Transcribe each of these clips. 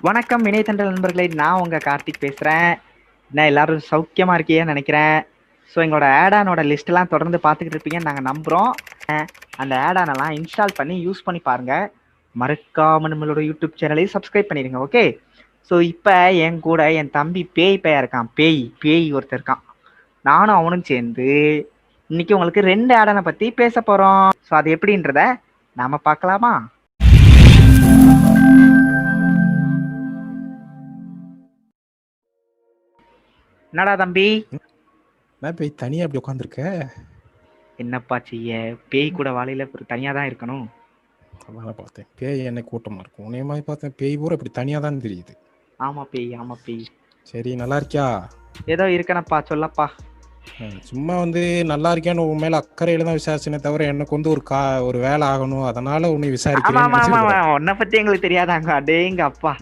வணக்கம் இணையத்தண்டல் நண்பர்களே, நான் உங்கள் கார்த்திக் பேசுகிறேன். நான் எல்லாரும் சௌக்கியமாக இருக்கீங்கன்னு நினைக்கிறேன். ஸோ எங்களோட ஆடானோட லிஸ்ட்டெல்லாம் தொடர்ந்து பார்த்துக்கிட்டு இருப்பீங்கன்னு நாங்கள் நம்புகிறோம். அந்த ஆடானெல்லாம் இன்ஸ்டால் பண்ணி யூஸ் பண்ணி பாருங்கள். மறக்காம நம்மளோட யூடியூப் சேனலையும் சப்ஸ்கிரைப் பண்ணிடுங்க. ஓகே. ஸோ இப்போ என் கூட என் தம்பி பேய் பையா இருக்கான். பேய் ஒருத்தர் இருக்கான். நானும் அவனும் சேர்ந்து இன்னைக்கு உங்களுக்கு 2 ஆடானை பற்றி பேச போகிறோம். ஸோ அது எப்படின்றத நாம் பார்க்கலாமா? என்னடா தம்பி, நான் பேய் தனியா அப்படி உட்காந்துருக்க? என்னப்பா செய்ய, பேய் கூட வாழையில தனியா தான் இருக்கணும். அதான் பார்த்தேன், பேய் என்ன கூட்டமா இருக்கும். உன்னைய மாதிரி பார்த்தேன், பேய் பூரா இப்படி தனியா தான் தெரியுது. ஆமா பேய். சரி, நல்லா இருக்கியா? ஏதோ இருக்கனப்பா, சொல்லப்பா. சும்மா நல்லா இருக்கியான்னு உன் மேல அக்கறையில தான் விசாரிச்சேனே தவிர எனக்கு ஒரு வேலை ஆகணும், அதனால உன்னை விசாரிக்கிறேன். உன்னை பத்தி எங்களுக்கு தெரியாதாங்க? அடேங்க அப்பா.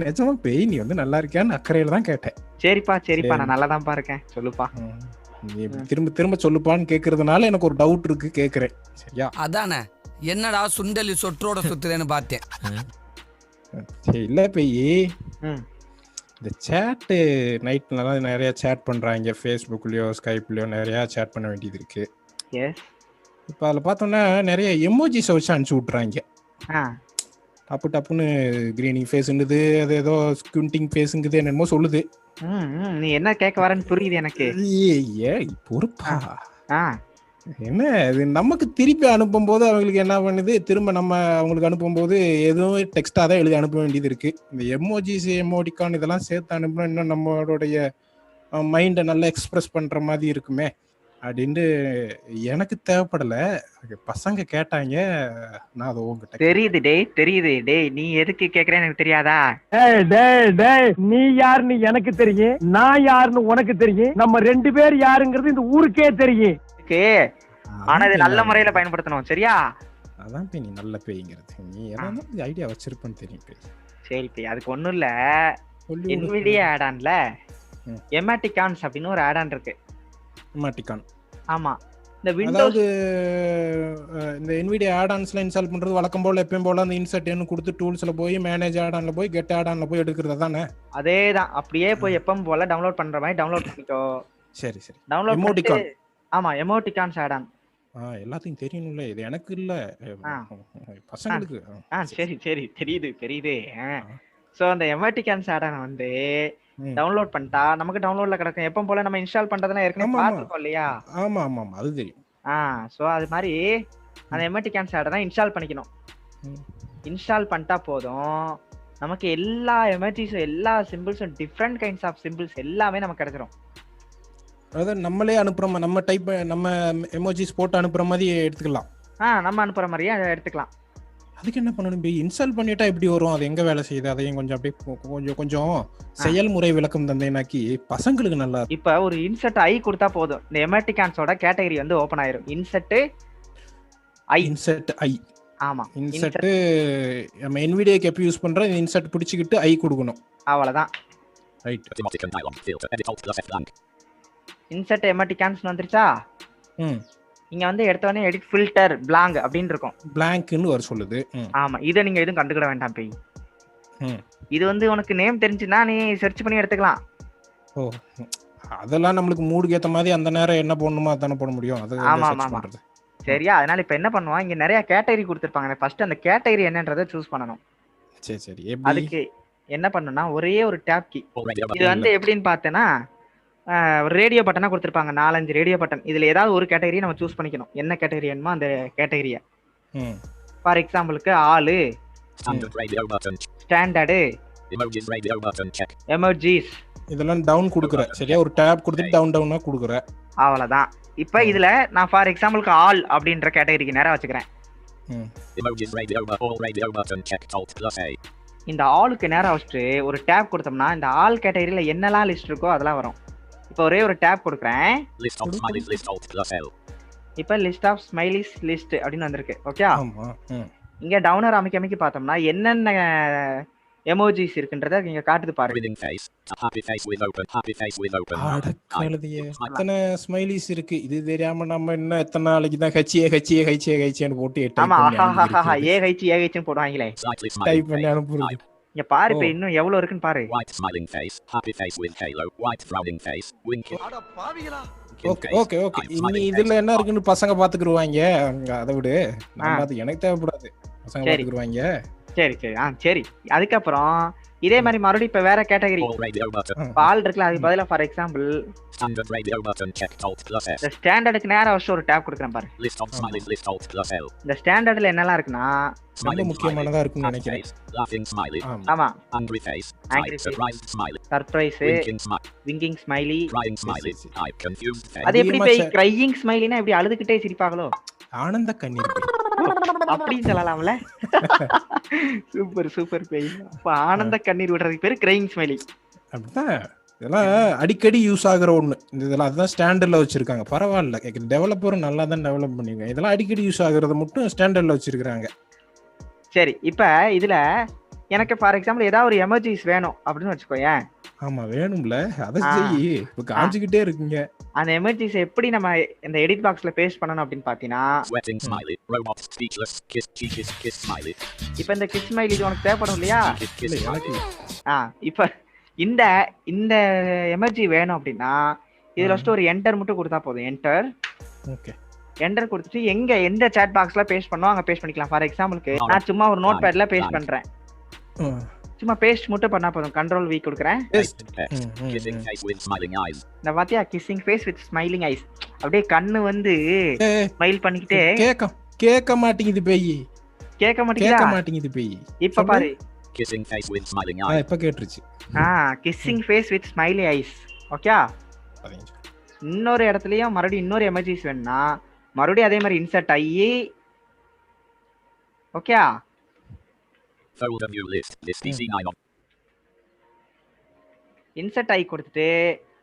நிஜமா பேய் நீ நல்லா இருக்கியான்னு அக்கறையில தான் கேட்டேன். சரிப்பா, நான் நல்லாதான்ப்பா இருக்கேன், சொல்லுப்பா. நீ திரும்ப திரும்ப சொல்லுப்பான்னு கேக்குறதுனால எனக்கு ஒரு டவுட் இருக்கு, கேக்குறேன். சரியா? அதானே, என்னடா சுண்டலி சொற்றோட சுத்துறேன்னு பார்த்தேன். இல்ல பேய், இந்த சேட்டு நைட்லாம் நிறைய சேட் பண்றாங்க, ஃபேஸ்புக்லயோ ஸ்கைப்லயோ நிறைய சேட் பண்ண வேண்டியது இருக்கு. இப்போ அதில் பார்த்தோம்னா நிறைய எமோஜிஸை வச்சு அனுப்பிச்சு விட்றாங்க. டப்புன்னு கிரீனிங் ஃபேஸ்ங்குது, அது ஏதோ ஸ்குவிண்டிங் ஃபேஸுங்குது, என்னமோ சொல்லுது. நீ என்ன கேட்க வரேன்னு புரியுது எனக்கு. பொறுப்பா என்ன இது, நமக்கு திருப்பி அனுப்பும் போது அவங்களுக்கு என்ன பண்ணுது, திரும்ப நம்ம அவங்களுக்கு அனுப்பும் போது எதுவும் டெக்ஸ்டா தான் எழுதி அனுப்ப வேண்டியது இருக்கு. இந்த எமோஜிஸ் எமோடிகான் இதெல்லாம் சேர்த்து அனுப்புனா இன்னும் நம்மளுடைய மைண்டை நல்லா எக்ஸ்பிரஸ் பண்ற மாதிரி இருக்குமே அப்படின்ட்டு எனக்கு தேவைப்படல. பசங்க கேட்டாங்க, நான் அதை உங்ககிட்ட. தெரியுது டேய், நீ எதுக்கு கேக்குறேன்னு எனக்கு தெரியாதா? நீ யாருன்னு எனக்கு தெரியும், நான் யாருன்னு உனக்கு தெரியும், நம்ம 2 பேர் யாருங்கிறது இந்த ஊருக்கே தெரியும். ஆனா இது நல்ல முறையில பயன்படுத்தணும், சரியா? அதான் பேய், நீ நல்ல பேய்ங்கிறது. நீ ஏதாவது ஐடியா வச்சிருப்பேன்னு தெரியும் பேய். சரி பேய், அதுக்கு ஒண்ணும் இல்ல. NVDA ஆடான்ல எமோடிகான்ஸ் அப்படின்னு ஒரு ஆடான் இருக்கு. எமோடிகான், ஆமா. இந்த விண்டோஸ், இந்த NVDA ஆடான்ஸ்ல இன்ஸ்டால் பண்றது வழக்கம் போல எப்பவும் போல அந்த இன்சர்ட் கொடுத்து டூல்ஸ்ல போய் மேனேஜ் ஆடான்ல போய் கெட் ஆடான்ல போய் எடுக்கிறது தானே? அதேதான், அப்படியே போய் எப்பவும் போல டவுன்லோட் பண்ற மாதிரி டவுன்லோட் பண்ணிக்கோ. சரி டவுன்லோட் எமோடிகான். ஆமா, எமோடிகான்ஸ் ஆடான். எல்லாத்தையும் தெரியணும்ல, இது எனக்கு இல்ல, பசங்களுக்கு. சரி தெரியுது. சோ அந்த எமோடிகான்ஸ் ஆடான டவுன்லோட் பண்ணிட்டா நமக்கு டவுன்லோட்ல கிடக்கும். எப்பவும் போல நம்ம இன்ஸ்டால் பண்றதுனா ஏற்கனவே பார்த்திருக்கோம் இல்லையா? ஆமா அது தெரியும். சோ அது மாதிரி அந்த எமோடிகான்ஸ் ஆடான இன்ஸ்டால் பண்ணிக்கணும். இன்ஸ்டால் பண்ணிட்டா போதும், நமக்கு எல்லா எமோஜிஸும் எல்லா சிம்பிள்ஸும் டிஃப்ரெண்ட் கைண்ட்ஸ் ஆஃப் சிம்பிள்ஸ் எல்லாமே நமக்கு கிடைச்சிரும். அதாவது நம்மளே அனுப்புற நம்ம எமோஜிஸ் போட்டு அனுப்புற மாதிரி எடுத்துக்கலாம். நம்ம அனுப்புற மாதிரியே எடுத்துக்கலாம். அதுக்கு என்ன பண்ணணும்? இன்ஸ்டால் பண்ணிட்டா எப்படி வரும், அது எங்க வேலை செய்யுது, அதையும் கொஞ்சம் அப்படியே கொஞ்சம் செயல்முறை விளக்கம் தந்தேனாக்கி பசங்களுக்கு நல்லா. இப்ப ஒரு இன்சர்ட் ஐ கொடுத்தா போதும், இந்த எமோடிகான்ஸோட கேட்டகரி ஓபன் ஆயிரும். இன்சர்ட் ஐ. ஆமா, இன்சர்ட் நம்ம NVDAக்கு எப்ப யூஸ் பண்றோம், இந்த இன்சர்ட் பிடிச்சிக்கிட்டு ஐ கொடுக்கணும், அவ்வளவுதான். ரைட். இன்சர்ட் எமோடிகான்ஸ் வந்துருச்சா? இங்க எடுத்த உடனே எடிட் ஃபில்டர் blank அப்படின்னு இருக்கும். blank-ன்னு வர சொல்லுது. ஆமா, இத நீங்க எதுவும் கண்டுக்கிட வேண்டாம் பேய். இது உனக்கு நேம் தெரிஞ்சுனா நீ சர்ச் பண்ணி எடுத்துக்கலாம். ஓ, அதெல்லாம் நம்மளுக்கு மூடுக்கு ஏத்த மாதிரி அந்த நேரம் என்ன போடணுமோ அதானே போட முடியும். அது ஆமா. சரியா? அதனால இப்ப என்ன பண்ணுவான், இங்க நிறைய கேட்டகரி கொடுத்திருப்பாங்க. ஃபர்ஸ்ட் அந்த கேட்டகரி என்னன்றதை சூஸ் பண்ணணும். சரி. அதுக்கு என்ன பண்ணனும்னா, ஒரே ஒரு டேப் கீ. இது எப்படின்னு பார்த்தேன்னா, ரேடியோ பட்டனா கொடுத்திருப்பாங்க, 4-5 ரேடியோ பட்டன். இதுல ஏதாவது ஒரு கேட்டகரியை நம்ம சூஸ் பண்ணிக்கணும். என்ன கேட்டகரி வேணுமோ அந்த கேட்டகரியை. ஃபார் எக்ஸாம்பிளுக்கு ஆளு, ஸ்டாண்டர்டு, எமோஜிஸ், இதெல்லாம் டவுன் கொடுக்குற. சரியா? ஒரு டேப் கொடுத்துட்டு டவுனா கொடுக்குற, அவ்வளவுதான். இப்போ இதுல நான் ஃபார் எக்ஸாம்பிளுக்கு ஆல் அப்படின்ற கேட்டகரிக்கு நேரா வச்சுக்கிறேன். இந்த ஆளுக்கு நேரா வச்சுட்டு ஒரு டேப் கொடுத்தோம்னா இந்த ஆல் கேட்டகரியில என்னெல்லாம் லிஸ்ட் இருக்கோ அதெல்லாம் வரும். இப்போ ஒரே ஒரு டேப் கொடுக்குறேன். இப்போ லிஸ்ட் ஆஃப் ஸ்மைலிஸ் லிஸ்ட் அப்படின்னு வந்திருக்கு. ஓகே, இங்க டவுனர் அமைக்க பார்த்தோம்னா என்னென்ன எமோஜிஸ் இருக்குன்றத இங்க காட்டுது பாரு. Grinning face. Happy face with open. Happy face with open mouth. அடக்கழுதையே அத்தனை ஸ்மைலிஸ் இருக்கு. இது தெரியாம நம்ம இன்னும் எத்தனை நாளைக்கு தான் ஹச்சின்னு போட்டு ஆமா டைப் ஏஹெச்னு போடுவாங்களே Slightly smiling பண்ணி face. அனுப்புறது. இங்க பாரு இப்ப இன்னும் எவ்வளவு இருக்குன்னு பாரு. White smiling face. Happy face with halo. White frowning face. Winking. Okay இனி இதுல என்ன இருக்குன்னு பசங்க பாத்துக்குருவாங்க. அதை விடு, நான் பாத்து எனக்கு தேவைப்படாது, பசங்க பாத்துக்குருவாங்க. சரி சரி. அதுக்கப்புறம் இதே மாதிரி மறுபடியும் இப்ப வேற கேட்டகரி பால் இருக்குல்ல, அதுக்கு பதிலா for example Standard radio button check Alt plus S. இந்த ஸ்டாண்டர்டுக்கு நேரா வச்சு ஒரு டேப் கொடுக்குறேன் பாரு. List of smileys. List Alt plus L. இந்த ஸ்டாண்டர்ட்ல என்னெல்லாம் இருக்குன்னா ரொம்ப முக்கியமானதா இருக்குன்னு நினைக்கிறேன். Laughing smiley. ஆமா Angry face. Angry face. Surprised smiley. Surprise, Winking smile. Winging smiley, Crying smiley. Type confused face. அது எப்படி போய் கிரையிங் ஸ்மைலினா இப்படி அழுதுகிட்டே சிரிப்பாங்களோ? ஆனந்த கண்ணீர் அப்படின்னு சொல்லலாம்ல. சூப்பர் பேய். அப்ப ஆனந்த கண்ணீர் விடுறதுக்கு பேரு கிரையிங் ஸ்மைலி. அப்படிதான். இதெல்லாம் அடிக்கடி யூஸ் ஆகுற ஒண்ணு. இதெல்லாம் அதுதான் ஸ்டாண்டர்ட்ல வச்சிருக்காங்க. பரவாயில்ல, டெவலப்பரும் நல்லா தான் டெவலப் பண்ணிருக்காங்க. இதெல்லாம் அடிக்கடி யூஸ் ஆகுறத மட்டும் ஸ்டாண்டர்ட்ல வச்சிருக்காங்க. சரி, இப்ப இதுல எனக்கு ஃபார் எக்ஸாம்பிள் ஏதாவது ஒரு எமர்ஜிஸ் வேணும் அப்படின்னு வச்சுக்கோயேன். ஆமா வேணும்ல, அதை செய்யி. இப்ப காஞ்சிக்கிட்டே இருக்குங்க. அந்த எமர்ஜிஸ் எப்படி நம்ம இந்த எடிட் பாக்ஸ்ல பேஸ்ட் பண்ணணும் அப்படின்னு பாத்தீங்கன்னா, Sweating smiley. Robot speechless. Kiss smiley. இப்ப இந்த கிஸ் ஸ்மைலி இது உனக்கு தேவைப்படும் இல்லையா? Kiss smiley. இப்ப இந்த இந்த எமர்ஜி வேணும் அப்படின்னா இதுல ஃபர்ஸ்ட் ஒரு என்டர் மட்டும் கொடுத்தா போதும். என்டர். ஓகே. என்டர் கொடுத்துட்டு எந்த சாட் பாக்ஸ்ல பேஸ்ட் பண்ணோம் அங்க பேஸ்ட் பண்ணிக்கலாம். ஃபார் எக்ஸாம்பிளுக்கு நான் சும்மா ஒரு நோட் பேட்ல பேஸ்ட் பண்றேன். சும்மா பேஸ்ட் மட்டும் பண்ணா போதும். கண்ட்ரோல் V கொடுக்குறேன். Kissing face with smiling eyes. இந்த பாத்தியா, kissing face with smiling eyes. அப்படியே கண்ணு வந்து ஸ்மைல் பண்ணிக்கிட்டே கேட்க மாட்டேங்குது பேய். கேட்க மாட்டேங்குது பேய். இப்ப பாரு. Kissing face with smiling eyes. இப்ப கேட்டுருச்சு. Kissing face with smiley eyes. Okay. இன்னொரு இடத்துலயும் மறுபடியும் இன்னொரு எமர்ஜிஸ் வேணும்னா மறுபடியும் அதே மாதிரி இன்சர்ட் ஆகி okay. Folder view list. List DC9 of. Insert ஆகி கொடுத்துட்டு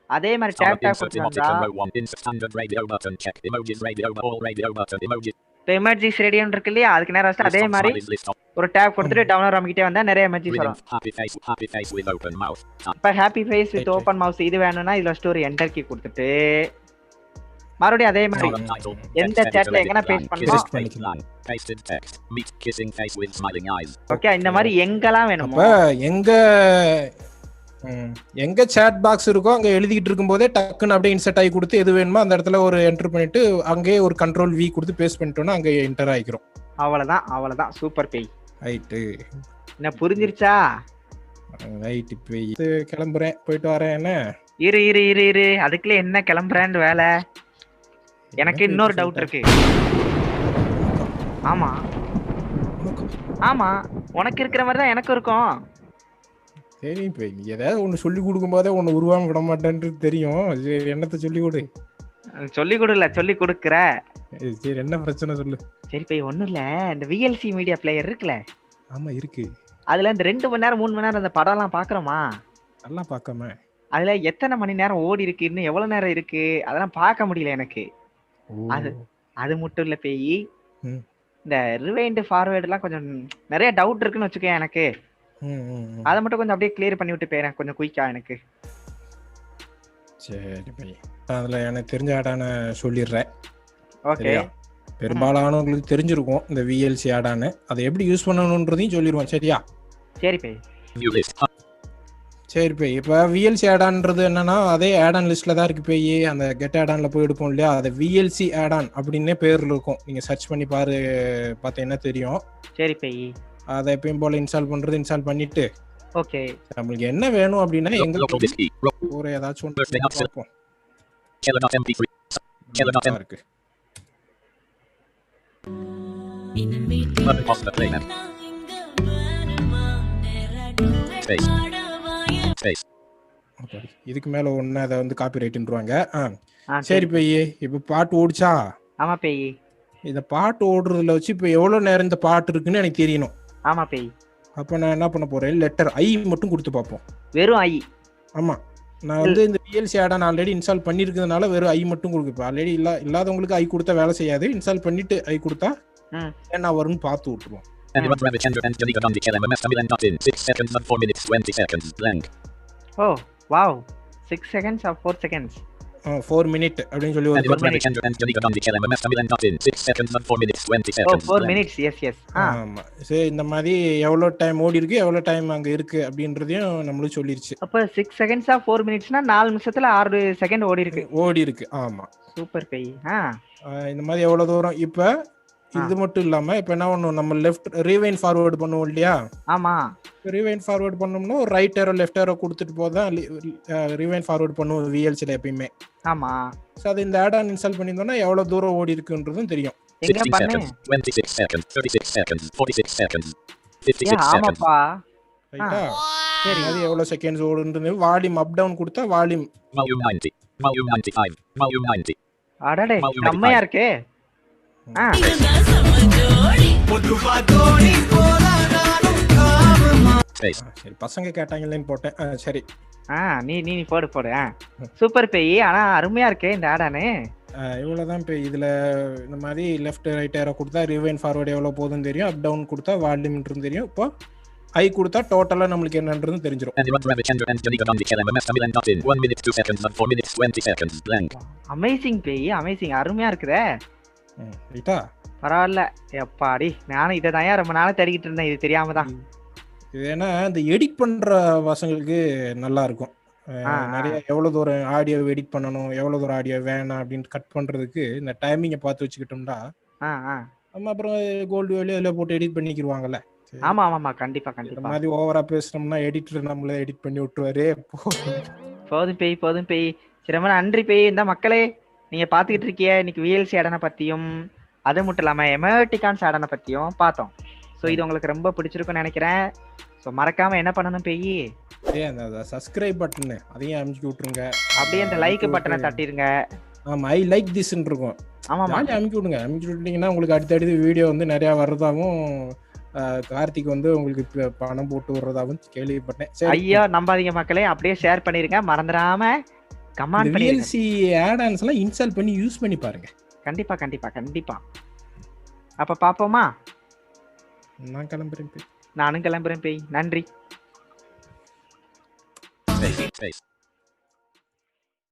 அதே மாதிரி டேப் கொடுத்தா Insert standard radio button check. Emojis radio all radio button emojis. இப்போ எமர்ஜிஸ் ரேடியோன்னு இருக்கு இல்லையா, அதுக்கு நேரா வச்சு அதே மாதிரி ஒரு டேப் கொடுத்துட்டு டவுன்லோட் பண்ணிக்கிட்டே வந்தா நிறைய எமர்ஜிஸ் வரும். Happy face with open mouth. இப்போ ஹாப்பி ஃபேஸ் வித் ஓபன் மவுத் இது வேணும்னா இதுல ஸ்டோரி என்டர் கீ கொடுத்துட்டு மறுபடியும் அதே மாதிரி எந்த சாட்ல எங்கனா பேஸ்ட் பண்ணலாம். Pasted text. Meet kissing face with smiling eyes. Okay, இந்த மாதிரி எங்கலாம் வேணுமோ எங்க சாட் பாக்ஸ் இருக்கோ அங்க எழுதிட்டு இருக்கும்போதே டக்குன்னு அப்படியே இன்சர்ட் ஆகி கொடுத்து எது வேணுமோ அந்த இடத்துல ஒரு என்டர் பண்ணிட்டு அங்கேயே ஒரு கண்ட்ரோல் V கொடுத்து பேஸ்ட் பண்ணிட்டோம்னா அங்க என்டர் ஆகிக்கிறோம். அவ்வளவுதான். சூப்பர் பேய். ரைட்டு. என்ன புரிஞ்சிருச்சா? ரைட் பேய். கிளம்புறேன், போயிட்டு வரேன். என்ன இரு அதுக்குள்ள என்ன கிளம்புறேன்னு வேலை. எனக்கு இன்னொரு டவுட் இருக்கு. ஆமா உனக்கு இருக்கிற மாதிரி தான் எனக்கு இருக்கும். சரி பேய், நீ ஏதாவது ஒண்ணு சொல்லி கொடுக்கும் போதே ஒண்ணு உருவாம விட மாட்டேன்றது தெரியும். என்னத்த சொல்லி கொடு. சொல்லி கொடுக்குற. சரி, என்ன பிரச்சனை சொல்லு. சரி பேய், ஒண்ணும் இல்ல, இந்த VLC மீடியா பிளேயர் இருக்குல்ல. ஆமா இருக்கு. அதுல இந்த 2 மணி நேரம் 3 மணி நேரம் அந்த படம் எல்லாம் பாக்குறோமா? நல்லா பார்க்காம. அதுல எத்தனை மணி நேரம் ஓடி இருக்கு, இன்னும் எவ்வளவு நேரம் இருக்கு, அதெல்லாம் பார்க்க முடியல எனக்கு. அது மட்டும் இல்ல பேய், இந்த ரிவைண்ட் ஃபார்வர்ட் எல்லாம் கொஞ்சம் நிறைய டவுட் இருக்குன்னு வச்சுக்கேன் எனக்கு. அதை மட்டும் கொஞ்சம் அப்படியே கிளியர் பண்ணி விட்டு போயிறேன் கொஞ்சம் குயிக்கா எனக்கு. சரி பை, அதுல எனக்கு தெரிஞ்ச ஆடான சொல்லிடுறேன். ஓகே. பெரும்பாலானவங்களுக்கு தெரிஞ்சிருக்கும் இந்த VLC ஆடானு, அதை எப்படி யூஸ் பண்ணணும்ன்றதையும் சொல்லிடுவோம். சரியா? சரி பை. சரி பை, இப்போ VLC ஆடான்றது என்னன்னா அதே ஆடான் லிஸ்ட்ல தான் இருக்கு பை. அந்த கெட் ஆடான்ல போய் எடுப்போம் இல்லையா, அது VLC ஆடான் அப்படின்னே பேர்ல இருக்கும். நீங்க சர்ச் பண்ணி பார்த்தீங்கன்னா தெரியும். சரி பை. அதை எப்பயும் போல இன்ஸ்டால் பண்ணிட்டு ஓகே, நம்மளுக்கு என்ன வேணும் அப்படின்னா எங்களுக்கு ஒரு ஏதாச்சும் ஒன்று பார்ப்போம். இருக்கு இதுக்கு மேல ஒண்ணு அதை வந்து காப்பி ரைட்ன்றுவாங்க. சரி பையே, இப்ப பாட்டு ஓடிச்சா? ஆமா பேய். இந்த பாட்டு ஓடுறதுல வச்சு இப்ப எவ்வளவு நேரம் இந்த பாட்டு இருக்குன்னு எனக்கு தெரியணும். ஆமா பேய். அப்ப நான் என்ன பண்ண போறேன், லெட்டர் I மட்டும் கொடுத்து பார்ப்போம். வெறும் I? ஆமா, நான் வந்து இந்த VLC ஆடான் ஆல்ரெடி இன்ஸ்டால் பண்ணிருக்கிறதுனால வெறும் I மட்டும் கொடுப்பேன். ஆல்ரெடி இல்லாதவங்களுக்கு I கொடுத்தா வேலை செய்யாது. இன்ஸ்டால் பண்ணிட்டு I கொடுத்தா என்ன வரும்னு பார்த்து விட்டுருவோம். And one Ravichandra and Janika Gandhi Kelam Mastamilan not in 6 seconds and 4 minutes 20 seconds blank. Oh, wow. 6 seconds or 4 seconds? 4 minute அப்படின்னு சொல்லி And one Ravichandra and Janika Gandhi Kelam Mastamilan not in 6 seconds and 4 minutes 20 Oh, seconds 4 blank. minutes. Yes. ஆமா. சரி, இந்த மாதிரி எவ்வளவு time ஓடி இருக்கு, எவ்வளவு டைம் அங்க இருக்கு அப்படின்றதையும் நம்மளும் சொல்லிருச்சு. அப்ப 6 seconds or 4 minutesனா 4 நிமிஷத்துல 6 செகண்ட் ஓடி இருக்கு. ஆமா. சூப்பர் பேய். இந்த மாதிரி எவ்வளவு தூரம் இப்ப இது மட்டும் இல்லாம இப்ப என்ன பண்ணுவோம், நம்ம லெஃப்ட் ரீவைண்ட் ஃபார்வர்ட் பண்ணுவோம் இல்லையா? ஆமா. ரீவைண்ட் ஃபார்வர்ட் பண்ணோம்னா ஒரு ரைட் ஏரோ லெஃப்ட் ஏரோ கொடுத்துட்டு போதான் ரீவைண்ட் ஃபார்வர்ட் பண்ணுவோம் விஎல்சில எப்பயுமே. ஆமா. சோ அது இந்த ஆட் ஆன் இன்ஸ்டால் பண்ணிருந்தோம்னா எவ்வளவு தூரம் ஓடி இருக்குன்றதும் தெரியும். 16 seconds, 26 seconds, 36 seconds, 46 seconds, 56 seconds. ஆமாப்பா. ரைட்டா? சரி. அது எவ்வளவு செகண்ட்ஸ் ஓடுன்றது வால்யூம் அப் டவுன் கொடுத்தா வால்யூம் Volume 90, volume 95, volume 90. அடடே செம்மையா இருக்கே. Space. சரி, பசங்க கேட்டாங்களேன்னு போட்டேன். சரி, நீ போடு. சூப்பர் பேய். ஆனா அருமையா இருக்கே இந்த ஆடானு. இவ்வளவுதான். இப்போ இதுல இந்த மாதிரி லெஃப்ட் ரைட் ஏரோ கொடுத்தா ரிவைண்ட் ஃபார்வர்ட் எவ்வளவு போகுதுன்னு தெரியும், அப் டவுன் கொடுத்தா வால்யூம்ன்றது தெரியும். இப்போ ஐ கொடுத்தா டோட்டலா நம்மளுக்கு என்னன்றது தெரிஞ்சிரும். And one Ravichandra and Janika Gandhi Kelam Mastamilan not in 1 minute 2 seconds and 4 minutes 20 seconds blank. Amazing பேய், அமேசிங். அருமையா இருக்குதே. ரைட்டா? பரவாயில்ல. எப்பாடி, நானும் இதை தான் ரொம்ப நாளா தேடிக்கிட்டு இருந்தேன், இது தெரியாம தான். இது ஏன்னா இந்த எடிட் பண்ற பசங்களுக்கு நல்லா இருக்கும். நிறைய எவ்வளவு தூரம் ஆடியோ எடிட் பண்ணணும், எவ்வளவு தூரம் ஆடியோ வேணாம் அப்படின்னு கட் பண்றதுக்கு இந்த டைமிங்கை பார்த்து வச்சுக்கிட்டோம்னா நம்ம அப்புறம் கோல்டு வேல்யூ அதில் போட்டு எடிட் பண்ணிக்கிடுவாங்கல்ல. ஆமா, கண்டிப்பா. இந்த மாதிரி ஓவரா பேசுனோம்னா எடிட்டர் நம்மள எடிட் பண்ணி விட்டுருவாரு. போதும் பேய். சரி, ரொம்ப நன்றி பேய். இந்த மக்களே, நீங்க பாத்துக்கிட்டு இருக்கிய இன்னைக்கு விஎல்சி ஆடனை பத்தியும் அது மட்டும் இல்லாம எமோட்டிகான்ஸ் ஆடனை பத்தியும் பார்த்தோம். ஸோ இது உங்களுக்கு ரொம்ப பிடிச்சிருக்கும்னு நினைக்கிறேன். ஸோ மறக்காம என்ன பண்ணணும் பேய், அந்த சப்ஸ்கிரைப் பட்டன் அதையும் அமுக்கி விட்டுருங்க. அப்படியே அந்த லைக் பட்டனை தட்டிருங்க. ஆமா, ஐ லைக் திஸ்ன்னு இருக்கும். ஆமா, அமுக்கி விட்டுட்டீங்கன்னா உங்களுக்கு அடுத்தடுத்து வீடியோ வந்து நிறைய வர்றதாகவும் கார்த்திக் வந்து உங்களுக்கு பணம் போட்டு வர்றதாகவும் கேள்விப்பட்டேன். ஐயோ நம்பாதீங்க மக்களே, அப்படியே ஷேர் பண்ணிருங்க, மறந்துடாம கமெண்ட் பண்ணி விஎல்சி ஆட் ஆன்ஸ் எல்லாம் இன்ஸ்டால் பண்ணி யூஸ் பண்ணி பாருங்க. கண்டிப்பா. அப்ப பாப்போமா? நான் கிளம்புறேன். நானும் கிளம்புறேன் பேய். நன்றி. Space.